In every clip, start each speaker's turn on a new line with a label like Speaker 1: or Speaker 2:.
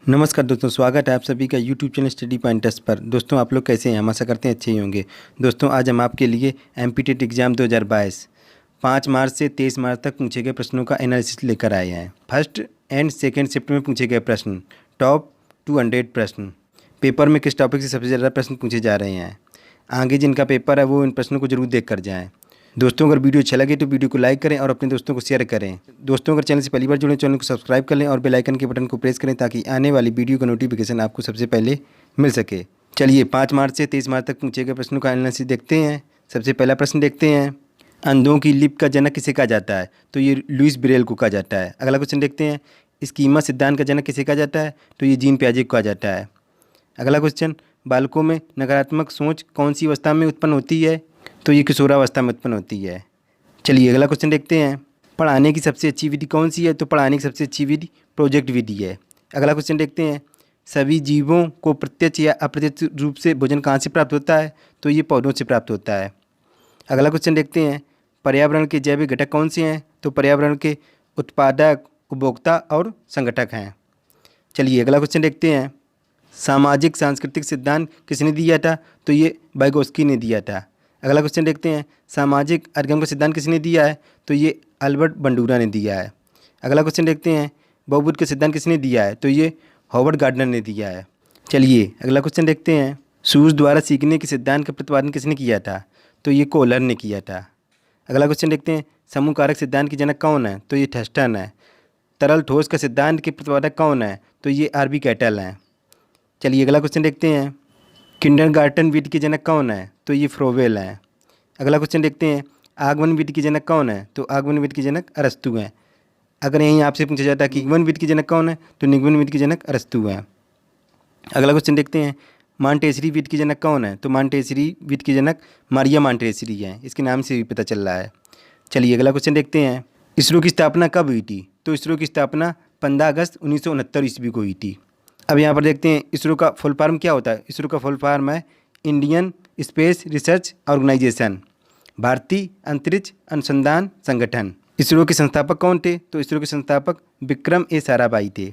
Speaker 1: नमस्कार दोस्तों, स्वागत है आप सभी का यूट्यूब चैनल स्टडी पॉइंटर्स पर। दोस्तों आप लोग कैसे हैं? हम आशा करते हैं अच्छे ही होंगे। दोस्तों आज हम आपके लिए एमपीटेट एग्ज़ाम 2022 5 मार्च से 23 मार्च तक पूछे गए प्रश्नों का एनालिसिस लेकर आए हैं। फर्स्ट एंड सेकेंड शिफ्ट में पूछे गए प्रश्न, टॉप 200 प्रश्न। पेपर में किस टॉपिक से सबसे ज़्यादा प्रश्न पूछे जा रहे हैं, आगे जिनका पेपर है वो इन प्रश्नों को जरूर देख कर जाएँ। दोस्तों अगर वीडियो अच्छा लगे तो वीडियो को लाइक करें और अपने दोस्तों को शेयर करें। दोस्तों अगर चैनल से पहली बार जुड़े चैनल को सब्सक्राइब कर लें और बेल आइकन के बटन को प्रेस करें ताकि आने वाली वीडियो का नोटिफिकेशन आपको सबसे पहले मिल सके। चलिए 5 मार्च से 23 मार्च तक पूछे गए प्रश्नों का एनालिसिस देखते हैं। सबसे पहला प्रश्न देखते हैं, अंधों की लिपि का जनक किसे कहा जाता है? तो ये लुइस ब्रेल को कहा जाता है। अगला क्वेश्चन देखते हैं, स्कीमा सिद्धांत का जनक किसे कहा जाता है? तो ये जीन पियाजे को कहा जाता है। अगला क्वेश्चन, बालकों में नकारात्मक सोच कौन सी अवस्था में उत्पन्न होती है? तो ये किशोरावस्था में उत्पन्न होती है। चलिए अगला क्वेश्चन देखते हैं, पढ़ाने की सबसे अच्छी विधि कौन सी है? तो पढ़ाने की सबसे अच्छी विधि प्रोजेक्ट विधि है। अगला क्वेश्चन देखते हैं, सभी जीवों को प्रत्यक्ष या अप्रत्यक्ष रूप से भोजन कहाँ से प्राप्त होता है? तो ये पौधों से प्राप्त होता है। अगला क्वेश्चन देखते हैं, पर्यावरण के जैविक घटक कौन से हैं? तो पर्यावरण के उत्पादक, उपभोक्ता और संगठक हैं। चलिए अगला क्वेश्चन देखते हैं, सामाजिक सांस्कृतिक सिद्धांत किसने दिया था? तो ये वाइगोस्की ने दिया था। अगला क्वेश्चन देखते हैं, सामाजिक अधिगम का सिद्धांत किसने दिया है? तो ये अल्बर्ट बंडूरा ने दिया है। अगला क्वेश्चन देखते हैं, बहुबुद्ध का सिद्धांत किसने दिया है? तो ये हॉवर्ड गार्डनर ने दिया है। चलिए अगला क्वेश्चन देखते हैं, सूज द्वारा सीखने के सिद्धांत का प्रतिपादन किसने किया था? तो ये कोहलर ने किया था। अगला क्वेश्चन देखते हैं, समूह कारक सिद्धांत के जनक कौन है? तो ये थर्स्टन है। तरल ठोस का सिद्धांत के प्रतिपादक कौन है? तो ये आरबी कैटल हैं। चलिए अगला क्वेश्चन देखते हैं, किंडरगार्टन विधि के जनक कौन है? तो ये फ्रोवेल हैं। अगला क्वेश्चन देखते हैं, आगमन विधि के जनक कौन है? तो आगमन विधि के जनक अरस्तु हैं। अगर यहीं आपसे पूछा जाता है कि निगमन विधि के जनक कौन है? तो निगमन विधि के जनक अरस्तु हैं। अगला क्वेश्चन देखते हैं, मांटेसरी विधि के जनक कौन है? तो मांटेसरी विधि के जनक मारिया मांटेसरी हैं। इसके नाम से भी पता चल रहा है। चलिए अगला क्वेश्चन देखते हैं, इसरो की स्थापना कब हुई थी? तो इसरो की स्थापना 15 अगस्त 1969 ईस्वी को हुई थी। अब यहाँ पर देखते हैं इसरो का फुल फॉर्म क्या होता है। इसरो का फुल फॉर्म है इंडियन स्पेस रिसर्च ऑर्गेनाइजेशन, भारतीय अंतरिक्ष अनुसंधान संगठन। इसरो के संस्थापक कौन थे? तो इसरो के संस्थापक विक्रम ए साराभाई थे।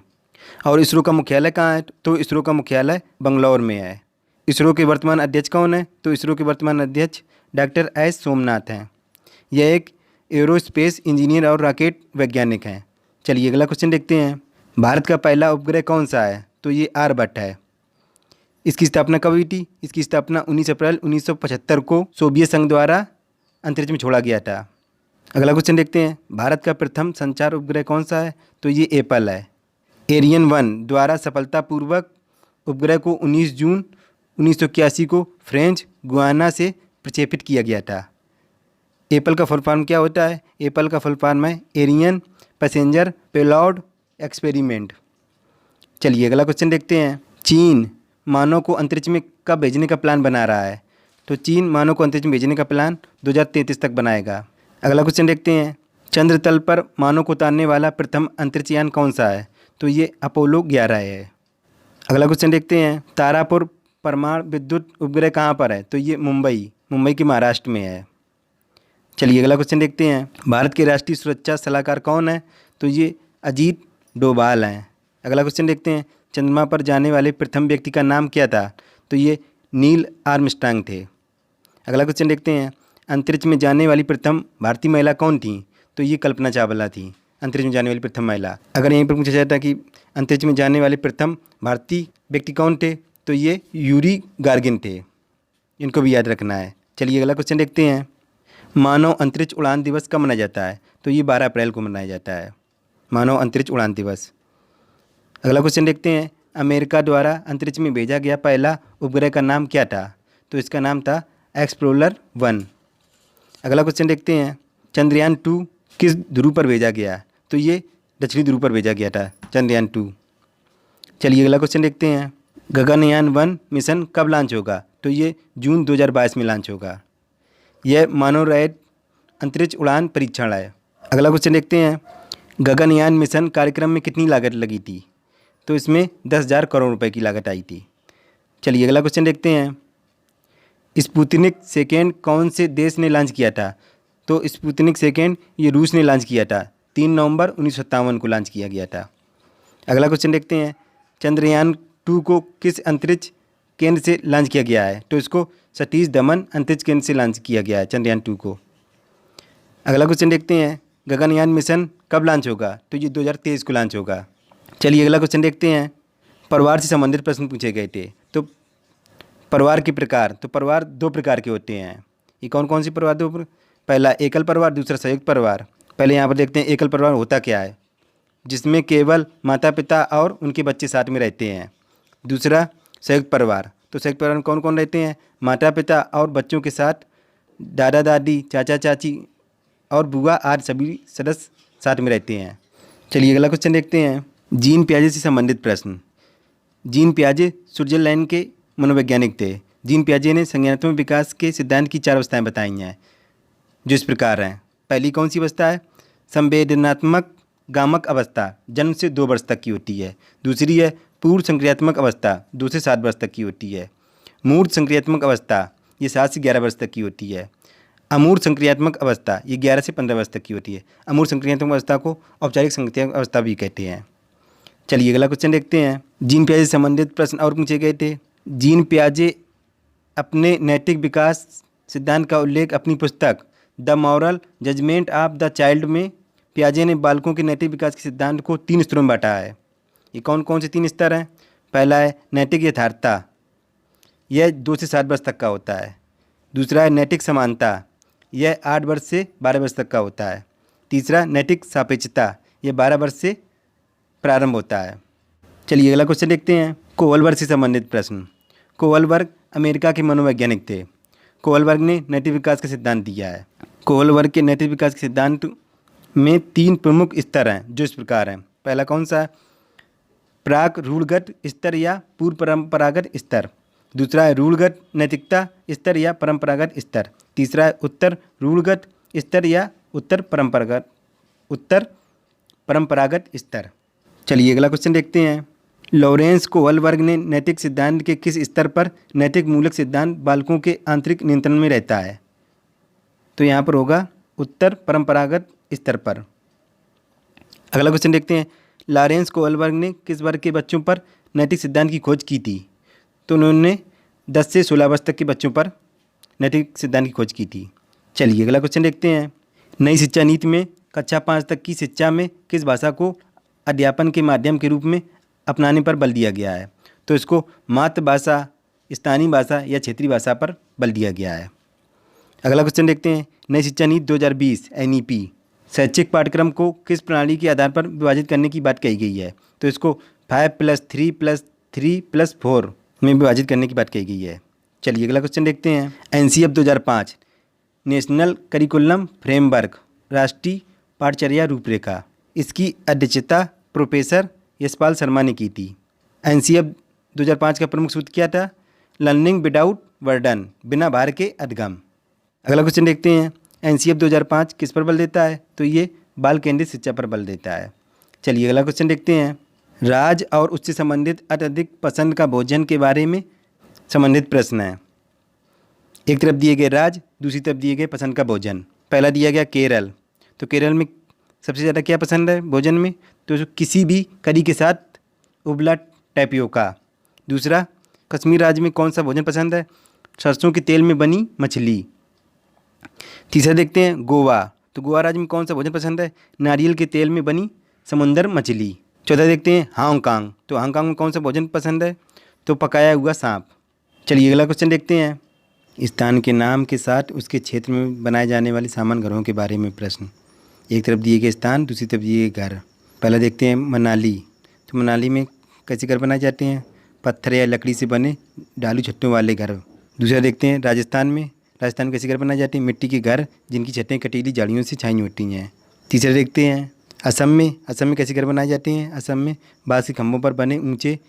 Speaker 1: और इसरो का मुख्यालय कहाँ है? तो इसरो का मुख्यालय बंगलौर में है। इसरो के वर्तमान अध्यक्ष कौन है? तो इसरो के वर्तमान अध्यक्ष डॉक्टर एस सोमनाथ हैं। यह एक एरोस्पेस इंजीनियर और रॉकेट वैज्ञानिक हैं। चलिए अगला क्वेश्चन देखते हैं, भारत का पहला उपग्रह कौन सा है? तो ये आर्यभट्ट है। इसकी स्थापना कब हुई थी? इसकी स्थापना 19 अप्रैल 1975 को सोवियत संघ द्वारा अंतरिक्ष में छोड़ा गया था। अगला क्वेश्चन देखते हैं, भारत का प्रथम संचार उपग्रह कौन सा है? तो ये एप्पल है। एरियन 1 द्वारा सफलतापूर्वक उपग्रह को 19 जून 1981 को फ्रेंच गुयाना से प्रक्षेपित किया गया था। एप्पल का फुल फॉर्म क्या होता है? एप्पल का फुल फॉर्म है एरियन पैसेंजर पेलोड एक्सपेरिमेंट। चलिए अगला क्वेश्चन देखते हैं, चीन मानव को अंतरिक्ष में कब भेजने का प्लान बना रहा है? तो चीन मानव को अंतरिक्ष में भेजने का प्लान 2033 तक बनाएगा। अगला क्वेश्चन देखते हैं, चंद्र तल पर मानव को उतारने वाला प्रथम अंतरिक्ष यान कौन सा है? तो ये अपोलो 11 है। अगला क्वेश्चन देखते हैं, तारापुर परमाणु विद्युत उपग्रह कहाँ पर है? तो ये मुंबई के महाराष्ट्र में है। चलिए अगला क्वेश्चन देखते हैं, भारत के राष्ट्रीय सुरक्षा सलाहकार कौन है? तो ये अजीत डोभाल हैं। अगला क्वेश्चन देखते हैं, चंद्रमा पर जाने वाले प्रथम व्यक्ति का नाम क्या था? तो ये नील आर्मस्ट्रांग थे। अगला क्वेश्चन देखते हैं, अंतरिक्ष में जाने वाली प्रथम भारतीय महिला कौन थी? तो ये कल्पना चावला थी, अंतरिक्ष में जाने वाली प्रथम महिला। अगर यहीं पर पूछा जाता कि अंतरिक्ष में जाने वाले प्रथम भारतीय व्यक्ति कौन थे? तो ये यूरी गार्गिन थे। इनको भी याद रखना है। चलिए अगला क्वेश्चन देखते हैं, मानव अंतरिक्ष उड़ान दिवस कब मनाया जाता है? तो ये 12 अप्रैल को मनाया जाता है, मानव अंतरिक्ष उड़ान दिवस। अगला क्वेश्चन देखते हैं, अमेरिका द्वारा अंतरिक्ष में भेजा गया पहला उपग्रह का नाम क्या था? तो इसका नाम था एक्सप्लोरर 1। अगला क्वेश्चन देखते हैं, चंद्रयान 2 किस ध्रुव पर भेजा गया? तो ये दक्षिणी ध्रुव पर भेजा गया था चंद्रयान 2। चलिए अगला क्वेश्चन देखते हैं, गगनयान 1 मिशन कब लॉन्च होगा? तो ये जून 2022 में लॉन्च होगा। यह मानव रहित अंतरिक्ष उड़ान परीक्षण है। अगला क्वेश्चन देखते हैं, गगनयान मिशन कार्यक्रम में कितनी लागत लगी थी? तो इसमें 10,000 करोड़ रुपए की लागत आई थी। चलिए अगला क्वेश्चन देखते हैं, स्पुतनिक सेकेंड कौन से देश ने लॉन्च किया था? तो स्पुतनिक सेकेंड ये रूस ने लॉन्च किया था, 3 नवंबर 1957 को लॉन्च किया गया था। अगला क्वेश्चन देखते हैं, चंद्रयान-2 को किस अंतरिक्ष केंद्र से लॉन्च किया गया है? तो इसको सतीश धवन अंतरिक्ष केंद्र से लॉन्च किया गया है चंद्रयान-2 को। अगला क्वेश्चन देखते हैं, गगनयान मिशन कब लॉन्च होगा? तो ये 2023 को लॉन्च होगा। चलिए अगला क्वेश्चन देखते हैं, परिवार से संबंधित प्रश्न पूछे गए थे। तो परिवार के प्रकार, तो परिवार 2 प्रकार के होते हैं। ये कौन कौन सी परिवार? पहला एकल परिवार, दूसरा संयुक्त परिवार। पहले यहाँ पर देखते हैं एकल परिवार होता क्या है, जिसमें केवल माता पिता और उनके बच्चे साथ में रहते हैं। दूसरा संयुक्त परिवार, तो संयुक्त परिवार में कौन कौन रहते हैं? माता पिता और बच्चों के साथ दादा दादी, चाचा चाची और बुआ आदि सभी सदस्य साथ में रहते हैं। चलिए अगला क्वेश्चन देखते हैं, जीन पियाजे से संबंधित प्रश्न। जीन पियाजे स्विट्जरलैंड के मनोवैज्ञानिक थे। जीन पियाजे ने संज्ञानात्मक विकास के सिद्धांत की 4 अवस्थाएं बताई हैं, जो इस प्रकार हैं। पहली कौन सी अवस्था है? संवेदनात्मक गामक अवस्था, जन्म से 2 वर्ष तक की होती है। दूसरी है पूर्व संक्रियात्मक अवस्था, 2 से 7 वर्ष तक की होती है। मूर्त संक्रियात्मक अवस्था, ये 7 से 11 वर्ष तक की होती है। अमूर्त संक्रियात्मक अवस्था, ये 11 से 15 वर्ष तक की होती है। अमूर्त संक्रियात्मक अवस्था को औपचारिक संक्रियात्मक अवस्था भी कहते हैं। चलिए अगला क्वेश्चन देखते हैं, जीन पियाजे से संबंधित प्रश्न और पूछे गए थे। जीन पियाजे अपने नैतिक विकास सिद्धांत का उल्लेख अपनी पुस्तक the moral judgement of the child में पियाजे ने बालकों के नैतिक विकास के सिद्धांत को 3 स्तरों में बांटा है। ये कौन कौन से 3 स्तर हैं? पहला है नैतिक यथार्थता, यह 2 से 7 वर्ष तक का होता है। दूसरा है नैतिक समानता, यह 8 वर्ष से 12 वर्ष तक का होता है। तीसरा नैतिक सापेक्षता, यह 12 वर्ष से प्रारंभ होता है। चलिए अगला क्वेश्चन देखते हैं, कोवलबर्ग से संबंधित प्रश्न। कोवलबर्ग अमेरिका के मनोवैज्ञानिक थे। कोवलबर्ग ने नैतिक विकास का सिद्धांत दिया है। कोवलबर्ग के नैतिक विकास के सिद्धांत में 3 प्रमुख स्तर हैं, जो इस प्रकार हैं। पहला कौन सा है? प्राक रूढ़गत स्तर या पूर्व परंपरागत स्तर। दूसरा है रूढ़गत नैतिकता स्तर या परंपरागत स्तर। तीसरा है उत्तर रूढ़गत स्तर या उत्तर परंपरागत स्तर। चलिए अगला क्वेश्चन देखते हैं, लॉरेंस कोवलबर्ग ने नैतिक सिद्धांत के किस स्तर पर नैतिक मूलक सिद्धांत बालकों के आंतरिक नियंत्रण में रहता है? तो यहाँ पर होगा उत्तर परंपरागत स्तर पर। अगला क्वेश्चन देखते हैं, लॉरेंस कोवलबर्ग ने किस वर्ग के बच्चों पर नैतिक सिद्धांत की खोज की थी? तो उन्होंने 10 से 16 वर्ष तक के बच्चों पर नैतिक सिद्धांत की खोज की थी। चलिए अगला क्वेश्चन देखते हैं, नई शिक्षा नीति में कक्षा 5 तक की शिक्षा में किस भाषा को अध्यापन के माध्यम के रूप में अपनाने पर बल दिया गया है? तो इसको मातृभाषा, स्थानीय भाषा या क्षेत्रीय भाषा पर बल दिया गया है। अगला क्वेश्चन देखते हैं, नई शिक्षा नीति 2020 NEP शैक्षिक पाठ्यक्रम को किस प्रणाली के आधार पर विभाजित करने की बात कही गई है? तो इसको 5+3+3+4 में विभाजित करने की बात कही गई है। चलिए अगला क्वेश्चन देखते हैं, NCF 2005 नेशनल करिकुलम फ्रेमवर्क राष्ट्रीय पाठचर्या रूपरेखा, इसकी अध्यक्षता प्रोफेसर यशपाल शर्मा ने की थी। NCF 2005 का प्रमुख सूत्र क्या था? लर्निंग विदाउट बर्डन, बिना भार के अधिगम। अगला क्वेश्चन देखते हैं, NCF 2005 किस पर बल देता है? तो ये बाल केंद्रित शिक्षा पर बल देता है। चलिए अगला क्वेश्चन देखते हैं, राज्य और उससे संबंधित अत्यधिक पसंद का भोजन के बारे में संबंधित प्रश्न है। एक तरफ दिए गए राज्य, दूसरी तरफ दिए गए पसंद का भोजन। पहला दिया गया केरल, तो केरल में सबसे ज़्यादा क्या पसंद है भोजन में? तो किसी भी करी के साथ उबला टैपियोका। दूसरा, कश्मीर राज्य में कौन सा भोजन पसंद है? सरसों के तेल में बनी मछली। तीसरा देखते हैं गोवा, तो गोवा राज्य में कौन सा भोजन पसंद है? नारियल के तेल में बनी समुंदर मछली। चौथा देखते हैं हांगकांग, तो हांगकांग में कौन सा भोजन पसंद है? तो पकाया हुआ सांप। चलिए अगला क्वेश्चन देखते हैं, स्थान के नाम के साथ उसके क्षेत्र में बनाए जाने वाले सामान्य घरों के बारे में प्रश्न। एक तरफ दिए गए स्थान, दूसरी तरफ दिए गए घर। पहला देखते हैं मनाली, तो मनाली में कैसे घर बनाए जाते हैं? पत्थर या लकड़ी से बने ढालू छत्तों वाले घर। दूसरा देखते हैं राजस्थान में कैसे घर बनाए जाते हैं? मिट्टी के घर जिनकी छतें कटीली झाड़ियों से छाई होती हैं। तीसरा देखते हैं असम में कैसे घर बनाए जाते हैं? असम में बाँस के खंभों पर बने ऊंचे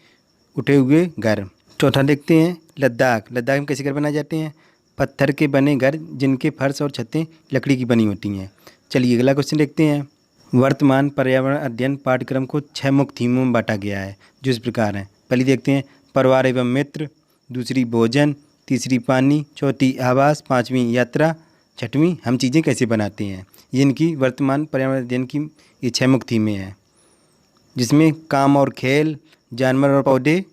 Speaker 1: उठे हुए घर। चौथा देखते हैं लद्दाख में कैसे घर बनाए जाते हैं? पत्थर के बने घर जिनके फर्श और छतें लकड़ी की बनी होती हैं। चलिए अगला क्वेश्चन देखते हैं, वर्तमान पर्यावरण अध्ययन पाठ्यक्रम को 6 मुख्य थीमों में बांटा गया है, जो इस प्रकार हैं। पहली देखते हैं परिवार एवं मित्र, दूसरी भोजन, तीसरी पानी, चौथी आवास, 5वीं यात्रा, 6वीं हम चीज़ें कैसे बनाते हैं। ये इनकी वर्तमान पर्यावरण अध्ययन की ये 6 मुख्य थीमें हैं, जिसमें काम और खेल, जानवर और पौधे,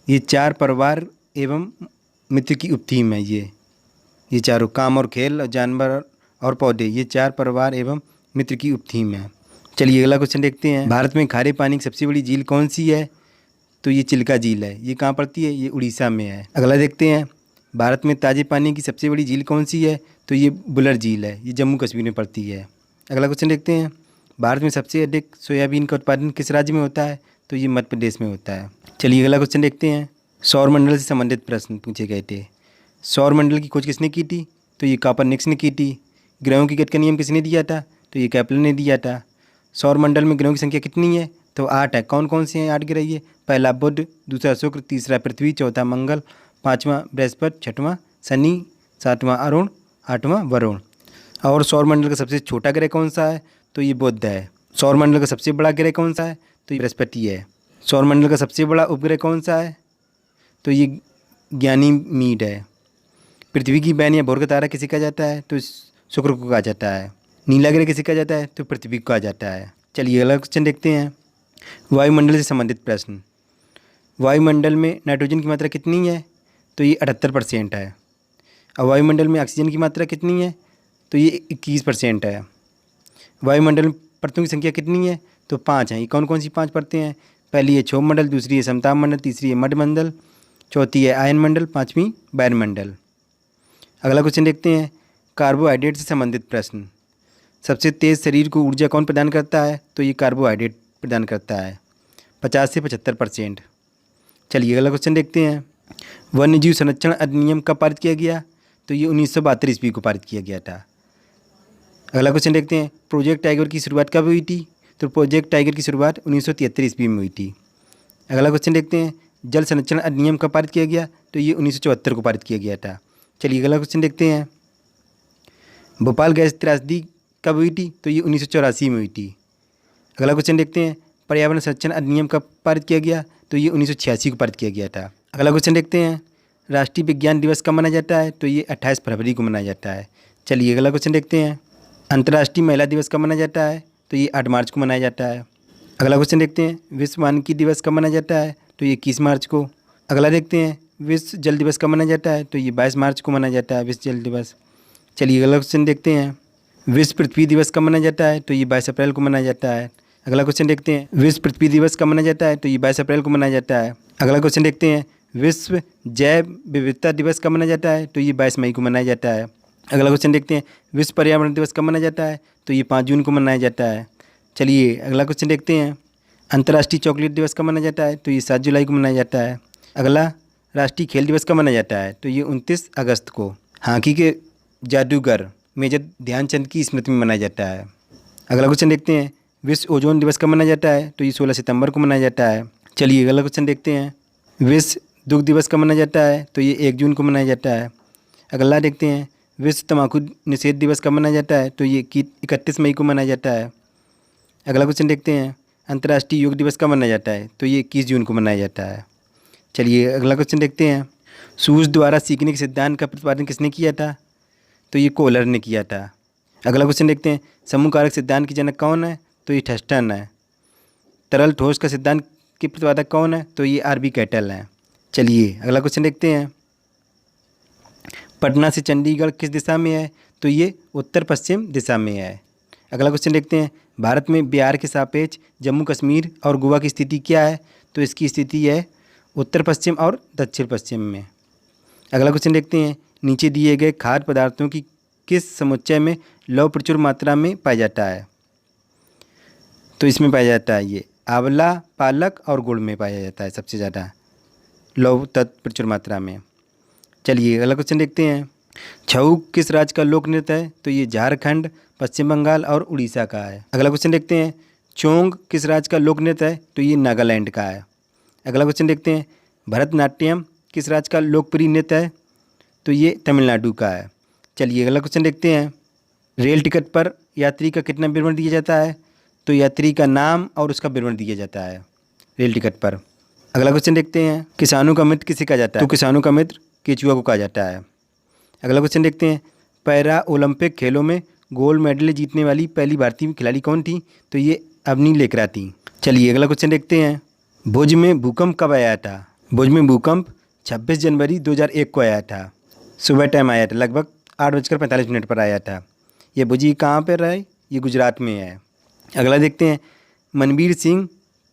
Speaker 1: ये 4 परिवार एवं मित्र की उपथीम है। ये चारों, काम और खेल और जानवर और पौधे, ये 4 परिवार एवं मित्र की उपथीम है। चलिए अगला क्वेश्चन देखते हैं। भारत में खारे पानी की सबसे बड़ी झील कौन सी है? तो ये चिल्का झील है। ये कहाँ पड़ती है? ये उड़ीसा में है। अगला देखते हैं। भारत में ताज़े पानी की सबसे बड़ी झील कौन सी है? तो ये बुलर झील है। ये जम्मू कश्मीर में पड़ती है। अगला क्वेश्चन देखते हैं। भारत में सबसे अधिक सोयाबीन का उत्पादन किस राज्य में होता है? तो ये मध्य प्रदेश में होता है। चलिए अगला क्वेश्चन देखते हैं। सौरमंडल से संबंधित प्रश्न पूछे गए थे। सौरमंडल की खोज किसने की थी? तो ये कोपरनिकस ने की थी। ग्रहों की गति का नियम किसने दिया था? तो ये केपलर ने दिया था। सौरमंडल में ग्रहों की संख्या कितनी है? तो 8 है। कौन कौन से हैं 8 ग्रह? ये पहला बुध, दूसरा शुक्र, तीसरा पृथ्वी, चौथा मंगल, 5वां बृहस्पति, 6वां शनि, 7वां अरुण, 8वां वरुण। और सौरमंडल का सबसे छोटा ग्रह कौन सा है? तो ये बुध है। सौरमंडल का सबसे बड़ा ग्रह कौन सा है? तो ये बृहस्पति है। सौरमंडल का सबसे बड़ा उपग्रह कौन सा है? तो ये गैनीमीड है। पृथ्वी की बहन या भोर का तारा किसे कहा जाता है? तो शुक्र को कहा जाता है। नीला ग्रह किसे कहा जाता है? तो पृथ्वी को कहा जाता है। चलिए अगला क्वेश्चन देखते हैं। वायुमंडल से संबंधित प्रश्न। वायुमंडल में नाइट्रोजन की मात्रा कितनी है? तो ये 78% है। और वायुमंडल में ऑक्सीजन की मात्रा कितनी है? तो ये 21% है। वायुमंडल में परतों की संख्या कितनी है? तो 5 हैं। ये कौन कौन सी 5 परतें हैं? पहली है क्षोभ मंडल, दूसरी है समताप मंडल, तीसरी है मध्यमंडल, चौथी है आयन मंडल, 5वीं वायुमंडल। अगला क्वेश्चन देखते हैं। कार्बोहाइड्रेट से संबंधित प्रश्न। सबसे तेज़ शरीर को ऊर्जा कौन प्रदान करता है? तो ये कार्बोहाइड्रेट प्रदान करता है, 50 से 75%। चलिए अगला क्वेश्चन देखते हैं। वन्यजीव संरक्षण अधिनियम कब पारित किया गया? तो ये 1972 ईस्वी को पारित किया गया था। अगला क्वेश्चन देखते हैं। प्रोजेक्ट टाइगर की शुरुआत कब हुई थी? तो प्रोजेक्ट टाइगर की शुरुआत 1973 ईस्वी में हुई थी। अगला क्वेश्चन देखते हैं। जल संरक्षण अधिनियम कब पारित किया गया? तो ये 1974 को पारित किया गया था। चलिए अगला क्वेश्चन देखते हैं। भोपाल गैस त्रासदी कब हुई थी? तो ये 1984 में हुई थी। अगला क्वेश्चन देखते हैं। पर्यावरण संरक्षण अधिनियम कब पारित किया गया? तो ये 1986 को पारित किया गया था। अगला क्वेश्चन देखते हैं। राष्ट्रीय विज्ञान दिवस कब मनाया जाता है? तो ये 28 फरवरी को मनाया जाता है। चलिए अगला क्वेश्चन देखते हैं। अंतर्राष्ट्रीय महिला दिवस कब मनाया जाता है? तो ये 8 मार्च को मनाया जाता है। अगला क्वेश्चन देखते हैं। विश्व वानिकी दिवस कब मनाया जाता है? तो ये 21 मार्च को। अगला देखते हैं। विश्व जल दिवस कब मनाया जाता है? तो ये 22 मार्च को मनाया जाता है, विश्व जल दिवस। चलिए अगला क्वेश्चन देखते हैं। विश्व पृथ्वी दिवस कब मनाया जाता है? तो ये 22 अप्रैल को मनाया जाता है। अगला क्वेश्चन देखते हैं। विश्व पृथ्वी दिवस कब मनाया जाता है? तो ये 22 अप्रैल को मनाया जाता है। अगला क्वेश्चन देखते हैं। विश्व जैव विविधता दिवस कब मनाया जाता है? तो ये 22 मई को मनाया जाता है। अगला क्वेश्चन देखते हैं। विश्व पर्यावरण दिवस कब मनाया जाता है? तो ये 5 जून को मनाया जाता है। चलिए अगला क्वेश्चन देखते हैं। अंतर्राष्ट्रीय चॉकलेट दिवस कब मनाया जाता है? तो ये 7 जुलाई को मनाया जाता है। अगला राष्ट्रीय खेल दिवस कब मनाया जाता है? तो ये 29 अगस्त को हॉकी के जादूगर मेजर ध्यानचंद की स्मृति में मनाया जाता है। अगला क्वेश्चन देखते हैं। विश्व ओजोन दिवस कब मनाया जाता है? तो ये 16 सितंबर को मनाया जाता है। चलिए अगला क्वेश्चन देखते हैं। विश्व दुग्ध दिवस कब मनाया जाता है? तो ये 1 जून को मनाया जाता है। अगला देखते हैं। विश्व तंबाकू निषेध दिवस कब मनाया जाता है? तो ये 31 मई को मनाया जाता है। अगला क्वेश्चन देखते हैं। अंतर्राष्ट्रीय योग दिवस कब मनाया जाता है? तो ये 21 जून को मनाया जाता है। चलिए अगला क्वेश्चन देखते हैं। सूझ द्वारा सीखने के सिद्धांत का प्रतिपादन किसने किया था? तो ये कोहलर ने किया था। अगला क्वेश्चन देखते हैं। समूह कारक सिद्धांत की जनक कौन है? तो ये थर्स्टन है। तरल ठोस का सिद्धांत के प्रतिपादक कौन है? तो ये आर बी कैटल हैं। चलिए अगला क्वेश्चन देखते हैं। पटना से चंडीगढ़ किस दिशा में है? तो ये उत्तर पश्चिम दिशा में है। अगला क्वेश्चन देखते हैं। भारत में बिहार के सापेक्ष जम्मू कश्मीर और गोवा की स्थिति क्या है? तो इसकी स्थिति है उत्तर पश्चिम और दक्षिण पश्चिम में। अगला क्वेश्चन देखते हैं। नीचे दिए गए खाद्य पदार्थों की किस समुच्चय में लौह प्रचुर मात्रा में पाया जाता है? तो इसमें पाया जाता है ये आंवला, पालक और गुड़ में पाया जाता है सबसे ज़्यादा लौह तत्व प्रचुर मात्रा में। चलिए अगला क्वेश्चन देखते हैं। छऊ किस राज्य का लोक नृत्य है? तो ये झारखंड, पश्चिम बंगाल और उड़ीसा का है। अगला क्वेश्चन देखते हैं। चोंग किस राज्य का लोक नृत्य है? तो ये नागालैंड का है। अगला क्वेश्चन देखते हैं। भरतनाट्यम किस राज्य का लोकप्रिय नृत्य है? तो ये तमिलनाडु का है। चलिए अगला क्वेश्चन देखते हैं। रेल टिकट पर यात्री का कितना विवरण दिया जाता है? तो यात्री का नाम और उसका विवरण दिया जाता है रेल टिकट पर। अगला क्वेश्चन देखते हैं। किसानों का मित्र किसे कहा जाता है? तो किसानों का मित्र केचुआ को कहा जाता है। अगला क्वेश्चन देखते हैं। पैरा ओलंपिक खेलों में गोल्ड मेडल जीतने वाली पहली भारतीय खिलाड़ी कौन थी? तो ये अवनी लेकरा थी। चलिए अगला क्वेश्चन देखते हैं। भुज में भूकंप कब आया था? भुज में भूकंप 26 जनवरी 2001 को आया था। सुबह टाइम आया था, लगभग 8:45 पर आया था। ये भुज कहाँ पर है? ये गुजरात में है। अगला देखते हैं, मनवीर सिंह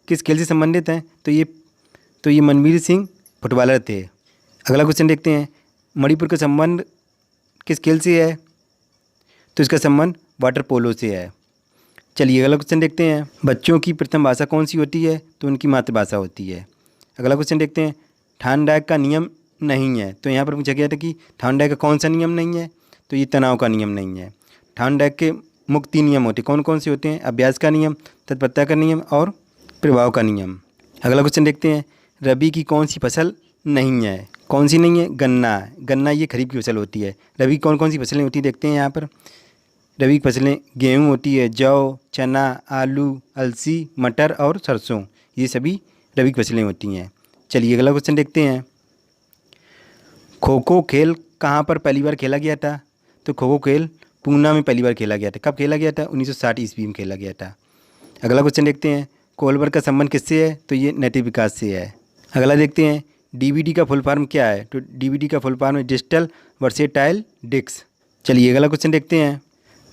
Speaker 1: किस खेल से संबंधित हैं? तो ये मनवीर सिंह फुटबॉलर थे। अगला क्वेश्चन देखते हैं, मणिपुर का संबंध किस खेल से है? तो इसका संबंध वाटर पोलो से है। चलिए अगला क्वेश्चन देखते हैं, बच्चों की प्रथम भाषा कौन सी होती है? तो उनकी मातृभाषा होती है। अगला क्वेश्चन देखते हैं, थॉर्नडाइक का नियम नहीं है। तो यहाँ पर पूछा गया था कि थॉर्नडाइक का कौन सा नियम नहीं है? तो ये तनाव का नियम नहीं है। थॉर्नडाइक के मुख्य 3 नियम होते हैं। कौन कौन से होते हैं? अभ्यास का नियम, तत्परता का नियम और प्रभाव का नियम। अगला क्वेश्चन देखते हैं, रबी की कौन सी फसल नहीं है? कौन सी नहीं है? गन्ना। गन्ना ये खरीफ की फसल होती है। रबी कौन कौन सी फसलें होती है देखते हैं यहाँ पर। रबी की फसलें गेहूँ होती है, जौ, चना, आलू, अलसी, मटर और सरसों, ये सभी रबी की फसलें होती हैं। चलिए अगला क्वेश्चन देखते हैं, खो खो खेल कहाँ पर पहली बार खेला गया था? तो खो खो खेल पूना में पहली बार खेला गया था। कब खेला गया था? 1960 ईस्वी में खेला गया था। अगला क्वेश्चन देखते हैं, कोलबर का संबंध किससे है? तो ये नैतिक विकास से है। अगला देखते हैं, डीवीडी का फुल फॉर्म क्या है? तो डीवीडी का फुल फॉर्म है डिजिटल वर्सेटाइल डिस्क। चलिए अगला क्वेश्चन देखते हैं,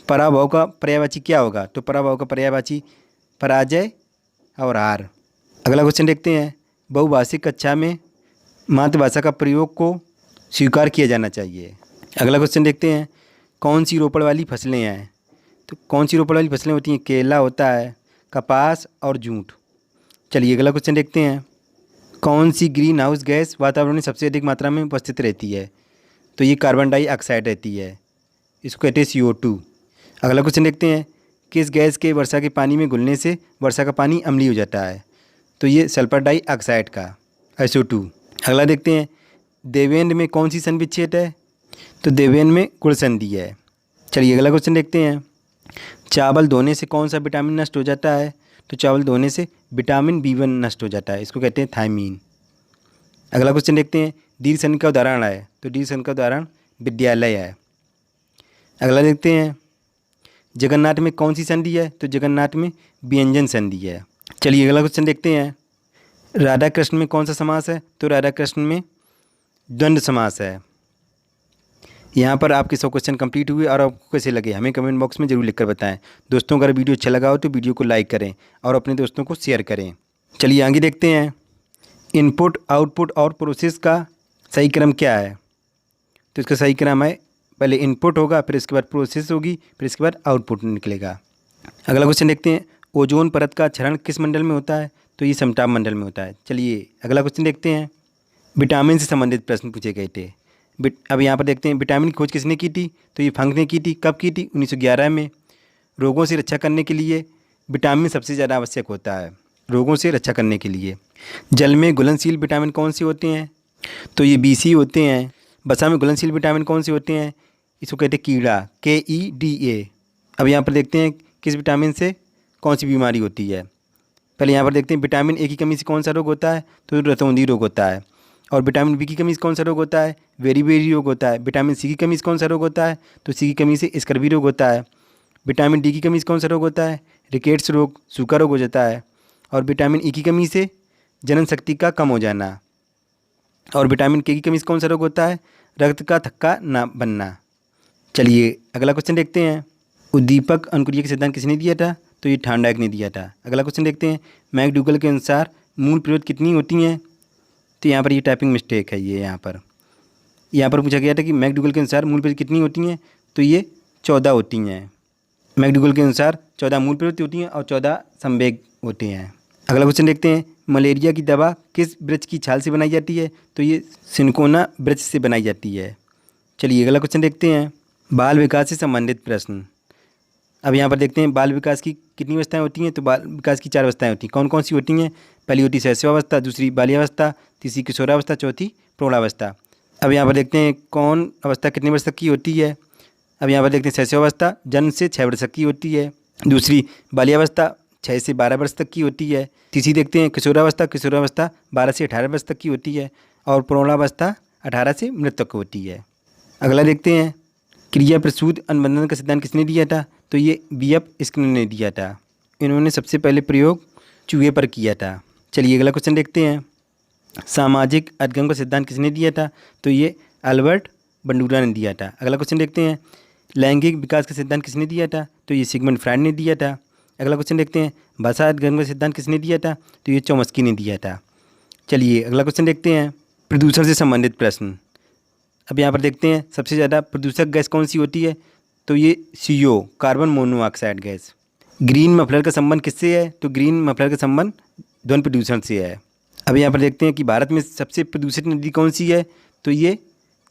Speaker 1: पराभव का पर्यायवाची क्या होगा? तो पराभव का पर्यायवाची पराजय और हार। अगला क्वेश्चन देखते हैं, बहुभाषिक कक्षा में मातृभाषा का प्रयोग को स्वीकार किया जाना चाहिए। अगला क्वेश्चन देखते हैं, कौन सी रोपड़ वाली फसलें हैं? तो कौन सी रोपड़ वाली फसलें होती हैं? केला होता है, कपास और जूट। चलिए अगला क्वेश्चन देखते हैं, कौन सी ग्रीन हाउस गैस वातावरण में सबसे अधिक मात्रा में उपस्थित रहती है? तो ये कार्बन डाइऑक्साइड रहती है, इसको कहते हैं CO2। अगला क्वेश्चन देखते हैं, किस गैस के वर्षा के पानी में घुलने से वर्षा का पानी अम्लीय हो जाता है? तो ये सल्फर डाइऑक्साइड का SO2। अगला देखते हैं, देवेंद्र में कौन सी संधि विच्छेद है? तो देवेंद्र में गुण संधि है। चलिए अगला क्वेश्चन देखते हैं, चावल धोने से कौन सा विटामिन नष्ट हो जाता है? तो चावल धोने से विटामिन B1 नष्ट हो जाता है, इसको कहते हैं थायमीन। अगला क्वेश्चन देखते हैं, दीर्घ संधि का उदाहरण है? तो दीर्घ संधि का उदाहरण विद्यालय है। अगला देखते हैं, जगन्नाथ में कौन सी संधि है? तो जगन्नाथ में व्यंजन संधि है। चलिए अगला क्वेश्चन देखते हैं, राधा कृष्ण में कौन सा समास है? तो राधा कृष्ण में द्वंद्व समास है। यहाँ पर आपके 100 क्वेश्चन कंप्लीट हुए और आपको कैसे लगे हमें कमेंट बॉक्स में जरूर लिखकर बताएं। दोस्तों अगर वीडियो अच्छा लगा हो तो वीडियो को लाइक करें और अपने दोस्तों को शेयर करें। चलिए आगे देखते हैं, इनपुट, आउटपुट और प्रोसेस का सही क्रम क्या है? तो इसका सही क्रम है, पहले इनपुट होगा, फिर इसके बाद प्रोसेस होगी, फिर इसके बाद आउटपुट निकलेगा। अगला क्वेश्चन देखते हैं, ओजोन परत का क्षरण किस मंडल में होता है? तो ये समताप मंडल में होता है। चलिए अगला क्वेश्चन देखते हैं, विटामिन से संबंधित प्रश्न पूछे गए थे। अब यहाँ पर देखते हैं, विटामिन की खोज किसने की थी? तो ये फंक ने की थी। कब की थी? 1911 में। रोगों से रक्षा करने के लिए विटामिन सबसे ज़्यादा आवश्यक होता है, रोगों से रक्षा करने के लिए। जल में घुलनशील विटामिन कौन से होते हैं? तो ये BC होते हैं। वसा में घुलनशील विटामिन कौन से होते हैं? इसको कहते हैं कीड़ा, KEDA। अब यहाँ पर देखते हैं, किस विटामिन से कौन सी बीमारी होती है। पहले यहाँ पर देखते हैं, विटामिन A की कमी से कौन सा रोग होता है? तो रतौंधी रोग होता है। और विटामिन B की कमी से कौन सा रोग होता है? वेरी रोग होता है। विटामिन C की कमी से कौन सा रोग होता है? तो C की कमी से स्कर्वी रोग होता है। विटामिन D की कमी से कौन सा रोग होता है? रिकेट्स रोग, सूखा रोग हो जाता है। और विटामिन E की कमी से जनन शक्ति का कम हो जाना। और विटामिन K की कमी से कौन सा रोग होता है? रक्त का थक्का ना बनना। चलिए अगला क्वेश्चन देखते हैं, उद्दीपक अनुक्रिया का सिद्धांत किसने दिया था? तो ये थॉर्नडाइक ने दिया था। अगला क्वेश्चन देखते हैं, मैकडूगल के अनुसार मूल प्रयोग कितनी होती हैं? तो यहाँ पर ये टाइपिंग मिस्टेक है। ये यहाँ पर पूछा गया था कि मैकडूगल के अनुसार मूल प्रवृत्ति कितनी होती हैं? तो ये 14 होती हैं। मैकडूगल के अनुसार 14 मूल प्रवृत्ति होती हैं और 14 संवेग होते हैं। अगला क्वेश्चन देखते हैं, मलेरिया की दवा किस वृक्ष की छाल से बनाई जाती है? तो ये सिनकोना वृक्ष से बनाई जाती है। चलिए अगला क्वेश्चन देखते हैं, बाल विकास से संबंधित प्रश्न। अब यहाँ पर देखते हैं, बाल विकास की कितनी अवस्थाएं होती हैं? तो बाल विकास की 4 अवस्थाएं होती हैं। कौन कौन सी होती हैं? पहली होती है शैशवावस्था, दूसरी बाल्यावस्था, तीसरी किशोरावस्था, चौथी प्रौढ़ावस्था। अब यहाँ पर देखते हैं, कौन अवस्था कितने वर्ष तक की होती है? अब यहाँ पर देखते हैं, शैशवावस्था जन्म से 6 वर्ष तक की होती है। दूसरी बाल्यावस्था 6 से 12 वर्ष तक की होती है। तीसरी देखते हैं किशोरावस्था 12 से 18 वर्ष तक की होती है। और प्रौढ़ावस्था 18 से मृत्यु तक होती है। अगला देखते हैं, क्रिया प्रसूत अनुबंधन का सिद्धांत किसने दिया था? तो ये BF स्किनर ने दिया था। इन्होंने सबसे पहले प्रयोग चूहे पर किया था। चलिए अगला क्वेश्चन देखते हैं। सामाजिक अधिगम का सिद्धांत किसने दिया था? तो ये अल्बर्ट बंडूरा ने दिया था। अगला क्वेश्चन देखते हैं। लैंगिक विकास का सिद्धांत किसने दिया था? तो ये सिगमंड फ्रायड ने दिया था। अगला क्वेश्चन देखते हैं। भाषा अधिगम का सिद्धांत किसने दिया था? तो ये चॉम्स्की ने दिया था। चलिए अगला क्वेश्चन देखते हैं। प्रदूषण से संबंधित प्रश्न। अब यहाँ पर देखते हैं सबसे ज़्यादा प्रदूषक गैस कौन सी होती है? तो ये CO, carbon monoxide gas. Green muffler का संबंध किससे है? तो ग्रीन मफलर का संबंध ध्वनि प्रदूषण से है। अब यहाँ पर देखते हैं कि भारत में सबसे प्रदूषित नदी कौन सी है? तो ये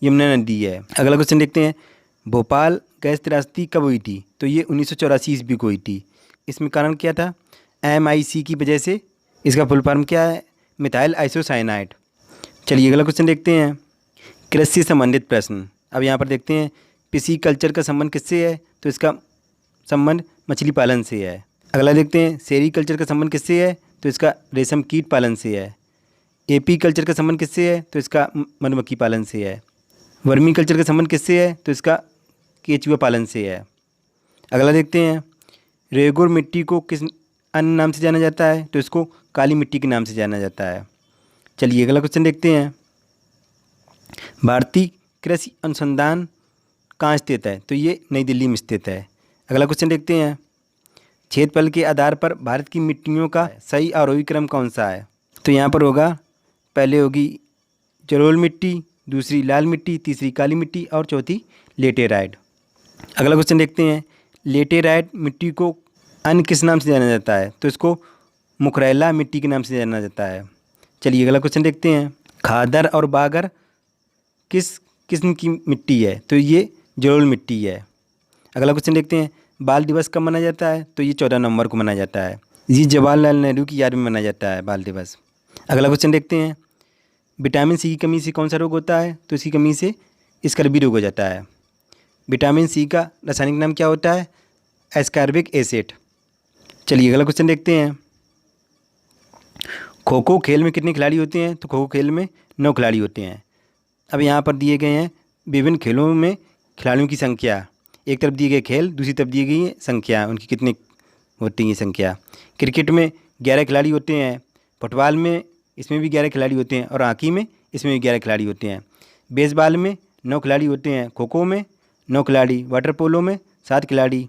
Speaker 1: यमुना नदी है। अगला क्वेश्चन देखते हैं। भोपाल गैस त्रासदी कब हुई थी? तो ये 1984 ईस्वी को हुई थी। इसमें कारण क्या था? MIC की वजह से। इसका फुल फॉर्म क्या है? Methyl isocyanide. चलिए अगला क्वेश्चन देखते हैं। कृषि से संबंधित प्रश्न। अब यहाँ पर देखते हैं पिसीकल्चर का संबंध किससे है? तो इसका संबंध मछली पालन से है। अगला देखते हैं। सेरीकल्चर का संबंध किससे है? तो इसका रेशम कीट पालन से है। एपीकल्चर का संबंध किससे है? तो इसका मधुमक्खी पालन से है। वर्मी कल्चर का संबंध किससे है? तो इसका केचुआ पालन से है। अगला देखते हैं। रेगुर मिट्टी को किस अन्य नाम से जाना जाता है? तो इसको काली मिट्टी के नाम से जाना जाता है। चलिए अगला क्वेश्चन देखते हैं। भारतीय कृषि अनुसंधान कहाँ स्थित है? तो ये नई दिल्ली में स्थित है। अगला क्वेश्चन देखते हैं। क्षेत्रफल के आधार पर भारत की मिट्टियों का सही आरोही क्रम कौन सा है? तो यहाँ पर होगा, पहले होगी जलोढ़ मिट्टी, दूसरी लाल मिट्टी, तीसरी काली मिट्टी और चौथी लेटेराइट। अगला क्वेश्चन देखते हैं। लेटेराइट मिट्टी को अन्य किस नाम से जाना जाता है? तो इसको मुखरैला मिट्टी के नाम से जाना जाता है। चलिए अगला क्वेश्चन देखते हैं। खादर और बागर किस किस्म की मिट्टी है? तो ये जलोढ़ मिट्टी है। अगला क्वेश्चन देखते हैं। बाल दिवस कब मनाया जाता है? तो ये 14 नवंबर को मनाया जाता है। ये जवाहरलाल नेहरू की याद में मनाया जाता है बाल दिवस। अगला क्वेश्चन देखते हैं। विटामिन C की कमी से कौन सा रोग होता है? तो इसकी कमी से स्कर्वी रोग हो जाता है। विटामिन C का रासायनिक नाम क्या होता है? Ascorbic acid. चलिए अगला क्वेश्चन देखते हैं। खो खो खेल में कितने खिलाड़ी होते हैं? तो खो खो खेल में 9 खिलाड़ी होते हैं। अब यहाँ पर दिए गए हैं विभिन्न खेलों में खिलाड़ियों की संख्या। एक तरफ दिए गए खेल, दूसरी तरफ दी गई है संख्या, उनकी कितनी होती है संख्या। क्रिकेट में 11 खिलाड़ी होते हैं। फुटबॉल में इसमें भी 11 खिलाड़ी होते हैं और हॉकी में इसमें भी 11 खिलाड़ी होते हैं। बेसबॉल में 9 खिलाड़ी होते हैं। खो खो में 9 खिलाड़ी। वाटर पोलो में 7 खिलाड़ी।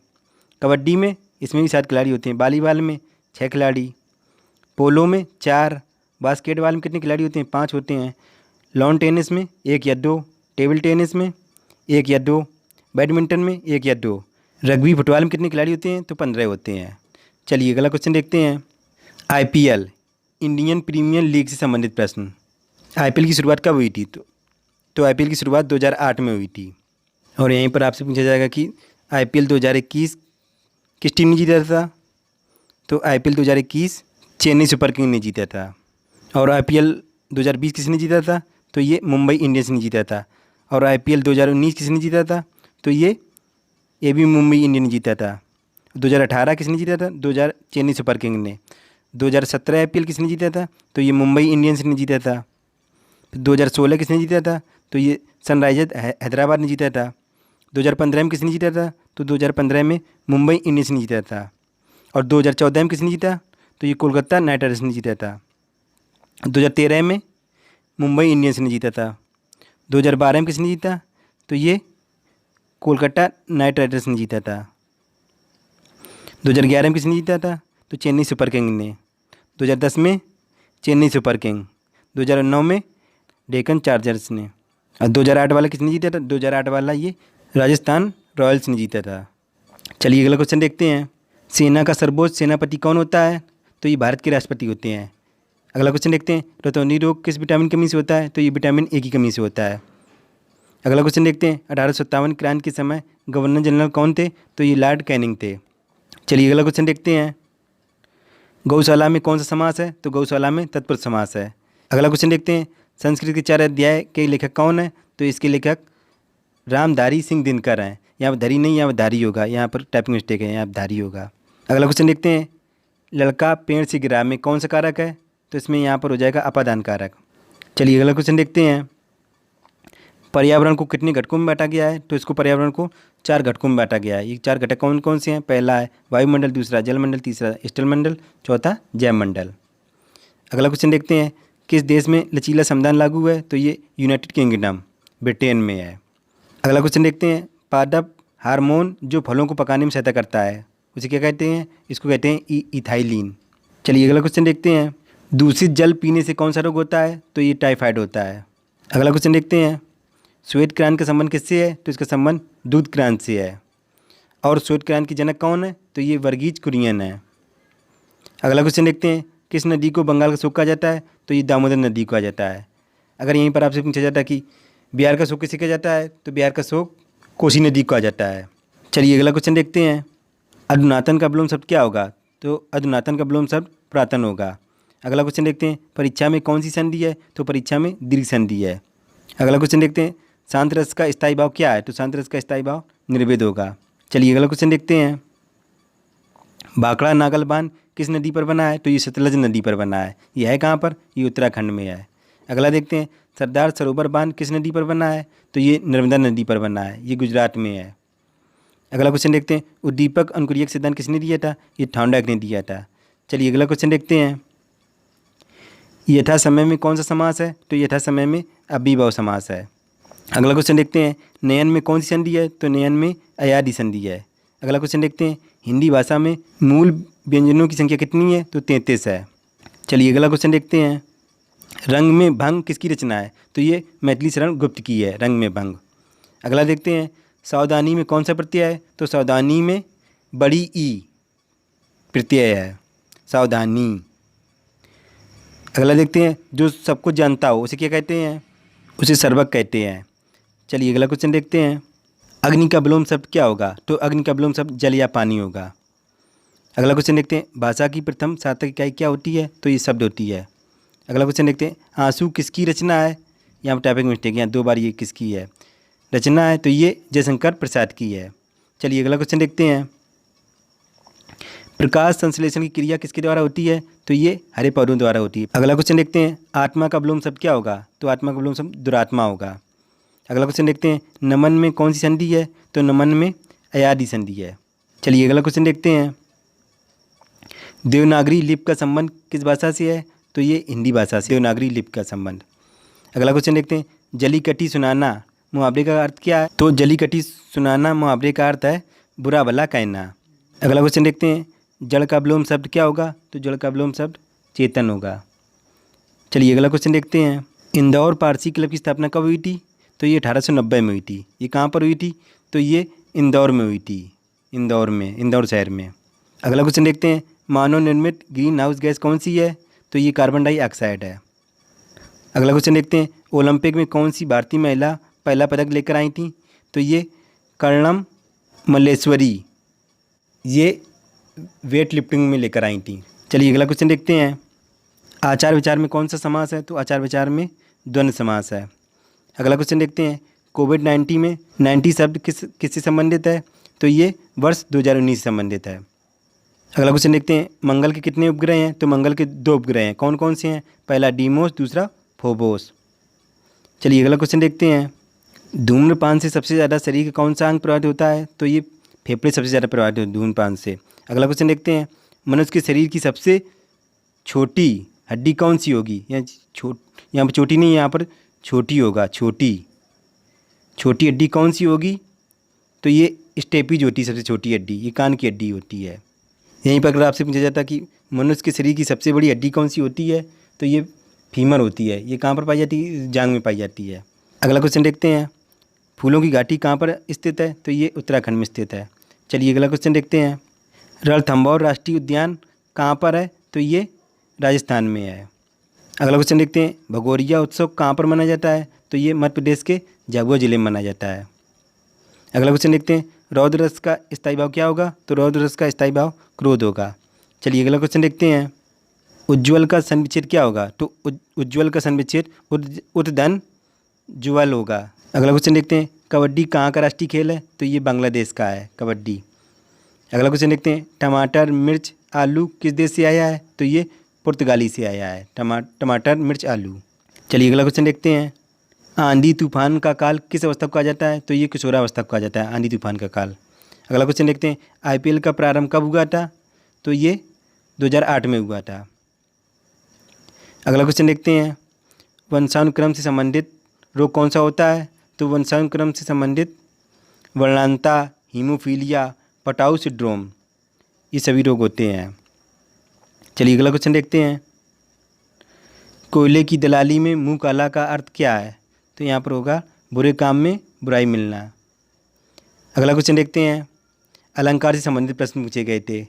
Speaker 1: कबड्डी में इसमें भी 7 खिलाड़ी होते हैं। वॉलीबॉल में 6 खिलाड़ी। पोलो में 4। बास्केटबॉल में कितने खिलाड़ी होते हैं? 5 होते हैं। लॉन टेनिस में 1 या 2। टेबल टेनिस में 1 या 2। बैडमिंटन में 1 या 2। रग्बी फुटबॉल में कितने खिलाड़ी होते हैं? तो 15 होते हैं। चलिए अगला क्वेश्चन देखते हैं। IPL इंडियन प्रीमियर लीग से संबंधित प्रश्न। IPL की शुरुआत कब हुई थी? तो IPL की शुरुआत 2008 में हुई थी। और यहीं पर आपसे पूछा जाएगा कि IPL 2021 किस टीम ने जीता था? तो IPL 2021 चेन्नई सुपर किंग ने जीता था। और IPL 2020 किसने जीता था? तो ये मुंबई इंडियंस ने जीता था। और IPL 2019 किसने जीता था? तो ये भी मुंबई इंडियंस ने जीता था। 2018 किसने जीता था? 2000 चेन्नई सुपर किंग ने। 2017 IPL किसने जीता था? तो ये मुंबई इंडियंस ने जीता था। 2016 किसने जीता था? तो ये सनराइजर्स हैदराबाद ने जीता था। 2015 में किसने जीता था? तो 2015 में मुंबई इंडियंस ने जीता था। और 2014 में किसने जीता? तो ये कोलकाता नाइट राइडर्स ने जीता था। 2013 में मुंबई इंडियंस ने जीता था। 2012 में किसने जीता? तो ये कोलकाता नाइट राइडर्स ने जीता था। 2011 में किसने जीता था? तो चेन्नई सुपर किंग ने। 2010 में चेन्नई सुपर किंग। 2009 में डेक्कन चार्जर्स ने। और 2008 वाला किसने जीता था? 2008 वाला ये राजस्थान रॉयल्स ने जीता था। चलिए अगला क्वेश्चन देखते हैं। सेना का सर्वोच्च सेनापति कौन होता है? तो ये भारत के राष्ट्रपति होते हैं। अगला क्वेश्चन देखते हैं। रतौंधी रोग किस विटामिन की कमी से होता है? तो ये विटामिन A की कमी से होता है। अगला क्वेश्चन देखते हैं। 1857 क्रांति के समय गवर्नर जनरल कौन थे? तो ये लॉर्ड कैनिंग थे। चलिए अगला क्वेश्चन देखते हैं। गौशाला में कौन सा समास है? तो गौशाला में तत्पुरुष समास है। अगला क्वेश्चन देखते हैं। संस्कृत के 4 अध्याय के लेखक कौन है? तो इसके लेखक रामधारी सिंह दिनकर हैं। यहाँ पर धरी नहीं, यहाँ पर धारी होगा। यहाँ पर टाइपिंग मिस्टेक है, यहाँ पर धारी होगा। अगला क्वेश्चन देखते हैं। लड़का पेड़ से गिरा में कौन सा कारक है? तो इसमें यहाँ पर हो जाएगा अपादान कारक। चलिए अगला क्वेश्चन देखते हैं। पर्यावरण को कितने घटकों में बांटा गया है? तो इसको पर्यावरण को 4 घटकों में बांटा गया है। ये 4 घटक कौन कौन से हैं? पहला है वायुमंडल, दूसरा जलमंडल, तीसरा स्थलमंडल, चौथा जैवमंडल। अगला क्वेश्चन देखते हैं, किस देश में लचीला संविधान लागू है? तो ये यूनाइटेड किंगडम ब्रिटेन में है। अगला क्वेश्चन देखते हैं, पादप हार्मोन जो फलों को पकाने में सहायता करता है उसे क्या कहते हैं? इसको कहते हैं इथाइलिन। चलिए अगला क्वेश्चन देखते हैं, दूषित जल पीने से कौन सा रोग होता है? तो ये टाइफाइड होता है। अगला क्वेश्चन देखते हैं, श्वेत क्रांति का संबंध किससे है? तो इसका संबंध दूध क्रांति से है। और श्वेत क्रांति के जनक कौन है? तो ये वर्गीज कुरियन है। अगला क्वेश्चन देखते हैं, किस नदी को बंगाल का शोक कहा जाता है? तो ये दामोदर नदी को कहा जाता है। अगर यहीं पर आपसे पूछा जाता है कि बिहार का शोक किसे कहा जाता है? तो बिहार का शोक कोसी नदी को कहा जाता है। चलिए अगला क्वेश्चन देखते हैं, अधुनातन का विलोम शब्द क्या होगा? तो अधुनातन का विलोम शब्द पुरातन होगा। अगला क्वेश्चन देखते हैं, परीक्षा में कौन सी संधि है? तो परीक्षा में दीर्घ संधि है। अगला क्वेश्चन देखते हैं, शांत रस का स्थायी भाव क्या है? तो शांत रस का स्थायी भाव निर्वेद होगा। चलिए अगला क्वेश्चन देखते हैं, भाखड़ा नागल बांध किस नदी पर बना है? तो ये सतलज नदी पर बना है। यह है कहाँ पर? ये उत्तराखंड में है। अगला देखते हैं, सरदार सरोवर बांध किस नदी पर बना है? तो ये नर्मदा नदी पर बना है, ये गुजरात में है। अगला क्वेश्चन देखते हैं, उद्दीपक अनुक्रियक सिद्धांत किसने दिया था? ये थॉर्नडाइक ने दिया था। चलिए अगला क्वेश्चन देखते हैं, यथा समय में कौन सा समास है? तो यथा समय में अव्ययीभाव समास है। अगला क्वेश्चन देखते हैं, नयन में कौन सी संधि है? तो नयन में अयादि संधि है। अगला क्वेश्चन देखते हैं, हिंदी भाषा में मूल व्यंजनों की संख्या कितनी है? तो 33 है। चलिए अगला क्वेश्चन देखते हैं, रंग में भंग किसकी रचना है? तो ये मैथिली शरण गुप्त की है, रंग में भंग। अगला देखते हैं, सावधानी में कौन सा प्रत्यय है? तो सावधानी में बड़ी ई प्रत्यय है, सावधानी। अगला देखते हैं, जो सबको जानता हो उसे क्या कहते हैं? उसे सर्वज्ञ कहते हैं। चलिए अगला क्वेश्चन देखते हैं, अग्नि का विलोम शब्द क्या होगा? तो अग्नि का विलोम शब्द जल या पानी होगा। अगला क्वेश्चन देखते हैं, भाषा की प्रथम सार्थक इकाई क्या होती है? तो ये शब्द होती है। अगला क्वेश्चन देखते हैं, आंसू किसकी रचना है? यहाँ पर टाइपिंग मिस्टेक, यहाँ 2 बार ये किसकी है रचना है? तो ये जयशंकर प्रसाद की है। चलिए अगला क्वेश्चन देखते हैं, प्रकाश संश्लेषण की क्रिया किसके द्वारा होती है? तो ये हरे पौधों द्वारा होती है। अगला क्वेश्चन देखते हैं, आत्मा का विलोम शब्द क्या होगा? तो आत्मा का विलोम शब्द दुरात्मा होगा। अगला क्वेश्चन देखते हैं, नमन में कौन सी संधि है? तो नमन में अयादि संधि है। चलिए अगला क्वेश्चन देखते हैं, देवनागरी लिपि का संबंध किस भाषा से है? तो ये हिंदी भाषा से देवनागरी लिपि का संबंध। अगला क्वेश्चन देखते हैं, जलीकटी सुनाना मुहावरे का अर्थ क्या है? तो जलीकटी सुनाना मुहावरे का अर्थ है बुरा भला कहना। अगला क्वेश्चन देखते हैं, जड़ का विलोम शब्द क्या होगा? तो जड़ का विलोम शब्द चेतन होगा। चलिए अगला क्वेश्चन देखते हैं, इंदौर पारसी क्लब की स्थापना कब हुई थी? तो ये 1890 में हुई थी। ये कहाँ पर हुई थी? तो ये इंदौर में हुई थी, इंदौर में, इंदौर शहर में। अगला क्वेश्चन देखते हैं, मानव निर्मित ग्रीन हाउस गैस कौन सी है? तो ये कार्बन डाइऑक्साइड है। अगला क्वेश्चन देखते हैं, ओलंपिक में कौन सी भारतीय महिला पहला पदक लेकर आई थी? तो ये कर्णम मल्लेश्वरी, ये वेट लिफ्टिंग में लेकर आई थी। चलिए अगला क्वेश्चन देखते हैं, आचार विचार में कौन सा समास है? तो आचार विचार में द्वंद्व समास है। अगला क्वेश्चन देखते हैं, कोविड-19 में 90 शब्द किससे संबंधित है? तो ये वर्ष 2019 से संबंधित है। अगला क्वेश्चन देखते हैं, मंगल के कितने उपग्रह हैं? तो मंगल के 2 उपग्रह हैं। कौन कौन से हैं? पहला डीमोस, दूसरा फोबोस। चलिए अगला क्वेश्चन देखते हैं, धूम्रपान से सबसे ज़्यादा शरीर का कौन सा अंग प्रभावित होता है? तो ये फेफड़े सबसे ज़्यादा प्रभावित होते हैं धूम्रपान से। अगला क्वेश्चन देखते हैं, मनुष्य के शरीर की सबसे छोटी हड्डी कौन सी होगी? यहाँ पर छोटी नहीं, यहाँ पर छोटी होगा, छोटी हड्डी कौन सी होगी? तो ये स्टेपीज होती है सबसे छोटी हड्डी, ये कान की हड्डी होती है। यहीं पर अगर आपसे पूछा जाता कि मनुष्य के शरीर की सबसे बड़ी हड्डी कौन सी होती है? तो ये फीमर होती है। ये कहाँ पर पाई जाती है? जांघ में पाई जाती है। अगला क्वेश्चन देखते हैं, फूलों की घाटी कहाँ पर स्थित है? तो ये उत्तराखंड में स्थित है। चलिए अगला क्वेश्चन देखते हैं, रणथंभौर राष्ट्रीय उद्यान कहाँ पर है? तो ये राजस्थान में है। अगला क्वेश्चन देखते हैं, भगोरिया उत्सव कहाँ पर मनाया जाता है? तो ये मध्य प्रदेश के झाबुआ जिले में मनाया जाता है। अगला क्वेश्चन देखते हैं, रौद्र रस का स्थायी भाव क्या होगा? तो रौद्र रस का स्थायी भाव क्रोध होगा। चलिए अगला क्वेश्चन देखते हैं, उज्ज्वल का सन्विच्छेद क्या होगा? तो उज्ज्वल का सन्विच्छेद उद्दन ज्वल होगा। अगला क्वेश्चन देखते हैं, कबड्डी कहाँ का राष्ट्रीय खेल है? तो ये बांग्लादेश का है कबड्डी। अगला क्वेश्चन देखते हैं, टमाटर मिर्च आलू किस देश से आया है? तो ये पुर्तगाली से आया है, टमाटर मिर्च आलू। चलिए अगला क्वेश्चन देखते हैं, आंधी तूफान का काल किस अवस्था को कहा जाता है? तो ये किशोरावस्था को कहा जाता है, आंधी तूफान का काल। अगला क्वेश्चन देखते हैं, आईपीएल का प्रारंभ कब हुआ था? तो ये 2008 में हुआ था। अगला क्वेश्चन देखते हैं, वंशानुक्रम से संबंधित रोग कौन सा होता है? तो वंशानुक्रम से संबंधित वर्णांता, हीमोफीलिया, पटाऊ सिंड्रोम, ये सभी रोग होते हैं। चलिए अगला क्वेश्चन देखते हैं, कोयले की दलाली में मुँह काला का अर्थ क्या है? तो यहाँ पर होगा बुरे काम में बुराई मिलना। अगला क्वेश्चन देखते हैं, अलंकार से संबंधित प्रश्न पूछे गए थे।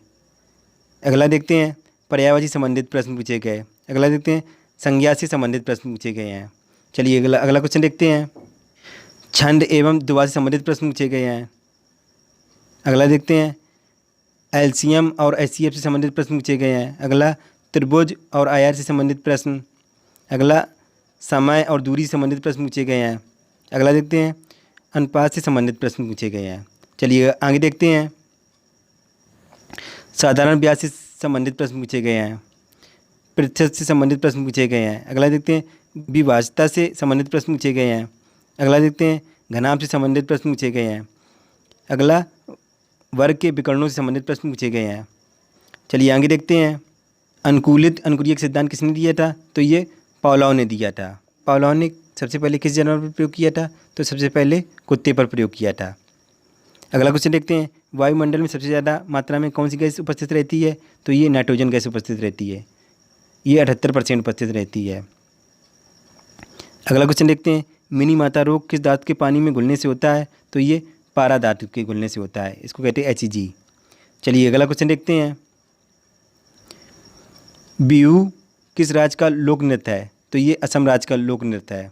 Speaker 1: अगला देखते हैं, पर्यायवाची संबंधित प्रश्न पूछे गए। अगला देखते हैं, संज्ञा से संबंधित प्रश्न पूछे गए हैं। चलिए अगला क्वेश्चन देखते हैं, छंद एवं दुआ से संबंधित प्रश्न पूछे गए हैं। अगला देखते हैं, एलसीएम और एचसीएफ से संबंधित प्रश्न पूछे गए हैं। अगला त्रिभुज और आयार से संबंधित प्रश्न। अगला समय और दूरी से संबंधित प्रश्न पूछे गए हैं। अगला देखते हैं, अनुपात से संबंधित प्रश्न पूछे गए हैं। चलिए आगे देखते हैं, साधारण ब्याज से संबंधित प्रश्न पूछे गए हैं। प्रतिशत से संबंधित प्रश्न पूछे गए हैं। अगला देखते हैं, विभाज्यता से संबंधित प्रश्न पूछे गए हैं। अगला देखते हैं, घनाभ से संबंधित प्रश्न पूछे गए हैं। अगला वर्ग के विकर्णों से संबंधित प्रश्न पूछे गए हैं। चलिए आगे देखते हैं, अनुकूलित अनुक्रियक सिद्धांत किसने दिया था? तो ये पावलोव ने दिया था। पावलोव ने सबसे पहले किस जानवर पर प्रयोग किया था? तो सबसे पहले कुत्ते पर प्रयोग किया था। अगला क्वेश्चन देखते हैं, वायुमंडल में सबसे ज़्यादा मात्रा में कौन सी गैस उपस्थित रहती है? तो ये नाइट्रोजन गैस उपस्थित रहती है, ये 78% उपस्थित रहती है। अगला क्वेश्चन देखते हैं, मिनी माता रोग किस धातु के पानी में घुलने से होता है? तो ये पारा धातु के घुलने से होता है, इसको कहते हैं HEG। चलिए अगला क्वेश्चन देखते हैं, बिहू किस राज्य का लोक नृत्य है? तो ये असम राज्य का लोक नृत्य है।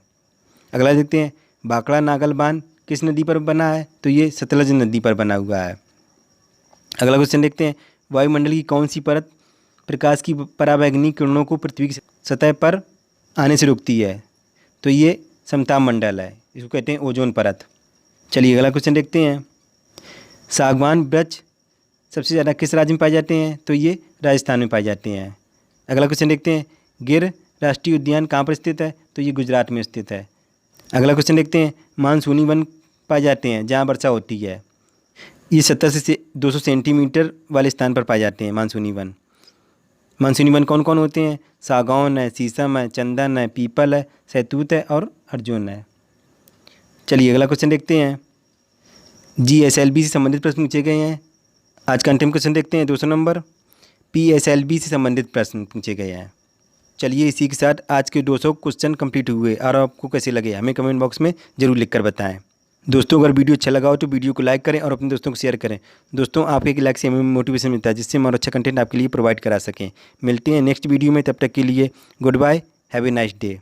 Speaker 1: अगला देखते हैं, भाखड़ा नागल बांध किस नदी पर बना है? तो ये सतलज नदी पर बना हुआ है। अगला क्वेश्चन देखते हैं, वायुमंडल की कौन सी परत प्रकाश की पराबैंगनी किरणों को पृथ्वी की सतह पर आने से रोकती है? तो ये समताप मंडल है, इसको कहते हैं ओजोन परत। चलिए अगला क्वेश्चन देखते हैं, सागवान वृक्ष सबसे ज़्यादा किस राज्य में पाए जाते हैं? तो ये राजस्थान में पाए जाते हैं। अगला क्वेश्चन देखते हैं, गिर राष्ट्रीय उद्यान कहाँ पर स्थित है? तो ये गुजरात में स्थित है। अगला क्वेश्चन देखते हैं, मानसूनी वन पाए जाते हैं जहाँ वर्षा होती है, ये 70 से 200 सेंटीमीटर वाले स्थान पर पाए जाते हैं मानसूनी वन। मानसूनी वन कौन कौन होते हैं? सागौन है, शीशम है, चंदन है, पीपल है, सहतूत है और अर्जुन है। चलिए अगला क्वेश्चन देखते हैं, GSLV से संबंधित प्रश्न पूछे गए हैं। आज का अंतिम क्वेश्चन देखते हैं, 200 नंबर, PSLV से संबंधित प्रश्न पूछे गए हैं। चलिए इसी के साथ आज के 200 क्वेश्चन कंप्लीट हुए और आपको कैसे लगे हमें कमेंट बॉक्स में ज़रूर लिखकर बताएं। दोस्तों अगर वीडियो अच्छा लगा हो तो वीडियो को लाइक करें और अपने दोस्तों को शेयर करें। दोस्तों आपके एक लाइक से हमें मोटिवेशन मिलता है, जिससे हम और अच्छा कंटेंट आपके लिए प्रोवाइड करा सकें। मिलते हैं नेक्स्ट वीडियो में, तब तक के लिए goodbye, have a nice day.